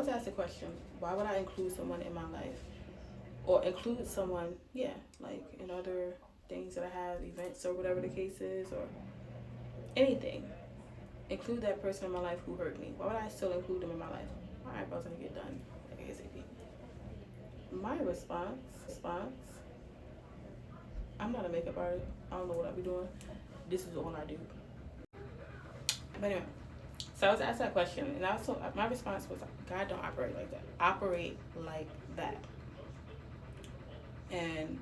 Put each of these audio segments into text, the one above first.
was asked the question, why would I include someone in my life? Or include someone, yeah, like in other things that I have, events or whatever the case is, or anything. Include that person in my life who hurt me. Why would I still include them in my life? My eyebrows gonna get done like ASAP. My response, I'm not a makeup artist. I don't know what I be doing. This is all I do. But anyway, so I was asked that question, and I was told, my response was, God don't operate like that. Operate like that. And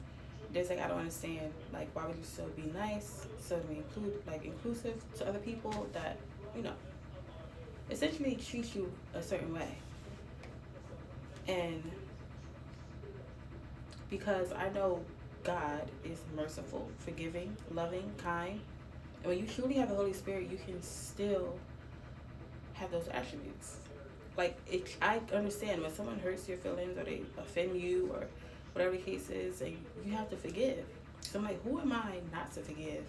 there's like, I don't understand, like, why would you still be nice, still be inclusive to other people that, you know, essentially treat you a certain way. And because I know God is merciful, forgiving, loving, kind, and when you truly have the Holy Spirit, you can still have those attributes. Like, I understand when someone hurts your feelings or they offend you or whatever the case is, and you have to forgive. So I'm like, who am I not to forgive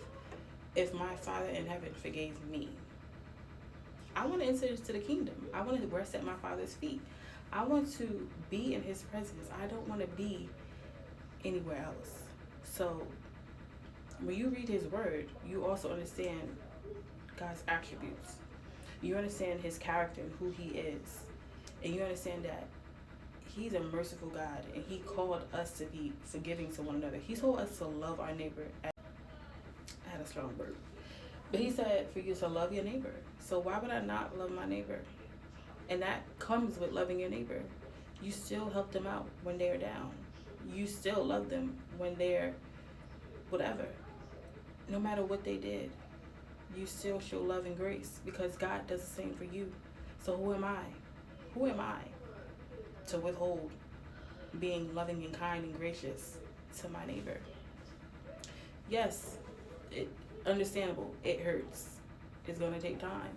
if my Father in heaven forgave me? I want to enter into the kingdom. I want to rest at my Father's feet. I want to be in His presence. I don't want to be anywhere else. So when you read His word, you also understand God's attributes. You understand His character and who He is. And you understand that He's a merciful God, and He called us to be forgiving to one another. He told us to love our neighbor. I had a strong word. But He said for you to love your neighbor. So why would I not love my neighbor? And that comes with loving your neighbor. You still help them out when they're down. You still love them when they're whatever. No matter what they did, you still show love and grace because God does the same for you. So who am I? Who am I to withhold being loving and kind and gracious to my neighbor? Yes, it understandable. It hurts. It's going to take time.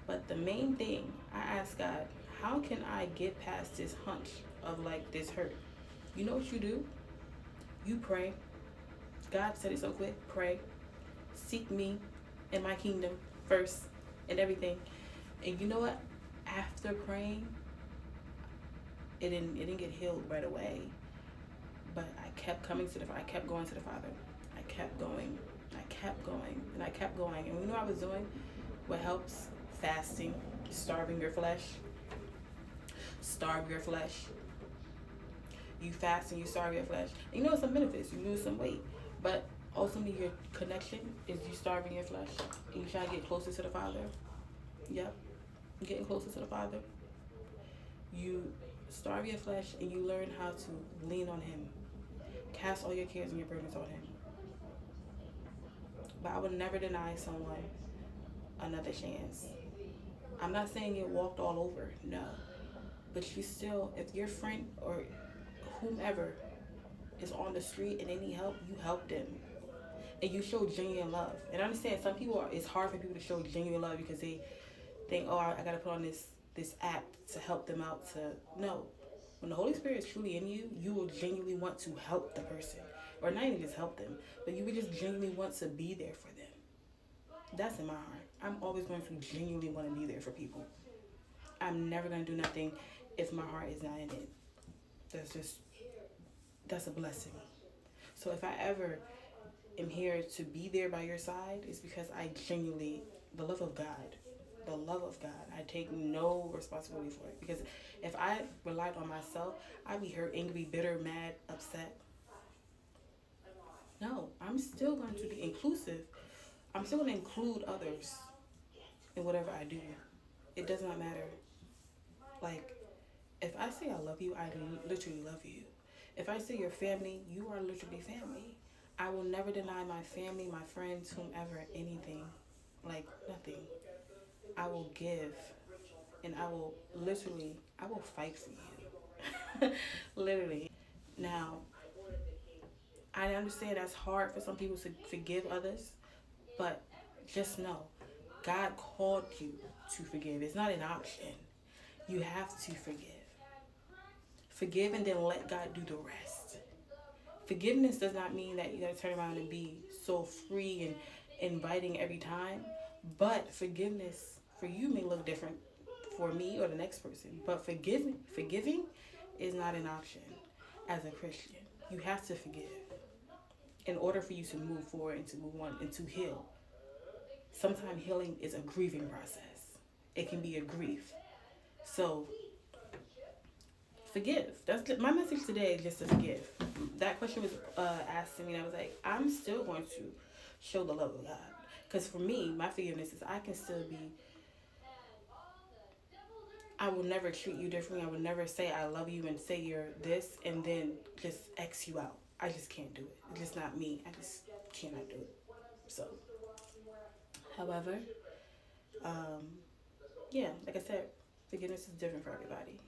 But the main thing, I ask God, how can I get past this hunch of like this hurt? You know what you do? You pray. God said it so quick. Pray. Seek me and my kingdom first and everything. And you know what? After praying, it didn't get healed right away. But I kept coming to I kept going to the Father. I kept going. I kept going. And I kept going. And you know what I was doing? What helps? Fasting. Starving your flesh. Starve your flesh. You fast and you starve your flesh. And you know some benefits. You lose some weight. But ultimately your connection is you starving your flesh. And you try to get closer to the Father. Yep. Getting closer to the Father. You starve your flesh and you learn how to lean on Him. Cast all your cares and your burdens on Him. But I would never deny someone another chance. I'm not saying it walked all over, no. But you still, if your friend or whomever is on the street and they need help, you help them. And you show genuine love. And I understand some people, it's hard for people to show genuine love because they think, oh, I got to put on this act to help them out. No. When the Holy Spirit is truly in you, you will genuinely want to help the person. Or not even just help them, but you would just genuinely want to be there for them. That's in my heart. I'm always going to genuinely want to be there for people. I'm never going to do nothing if my heart is not in it. That's a blessing. So if I ever am here to be there by your side, it's because I genuinely, the love of God, I take no responsibility for it. Because if I relied on myself, I'd be hurt, angry, bitter, mad, upset. No, I'm still going to be inclusive. I'm still going to include others in whatever I do. It does not matter. Like, if I say I love you, I literally love you. If I say you're family, you are literally family. I will never deny my family, my friends, whomever, anything. Like, nothing. I will give. And I will fight for you. Literally. Now, I understand that's hard for some people to forgive others, but just know, God called you to forgive. It's not an option. You have to forgive. Forgive and then let God do the rest. Forgiveness does not mean that you gotta turn around and be so free and inviting every time, but forgiveness for you may look different for me or the next person. But forgiving is not an option as a Christian. You have to forgive in order for you to move forward and to move on and to heal. Sometimes healing is a grieving process. It can be a grief. So forgive. My message today is just to forgive. That question was asked to me, and I was like, I'm still going to show the love of God. Because for me, my forgiveness is I can still be. I will never treat you differently. I will never say I love you and say you're this and then just X you out. I just can't do it. It's just not me. I just cannot do it. So, however, um, yeah, like I said, forgiveness is different for everybody.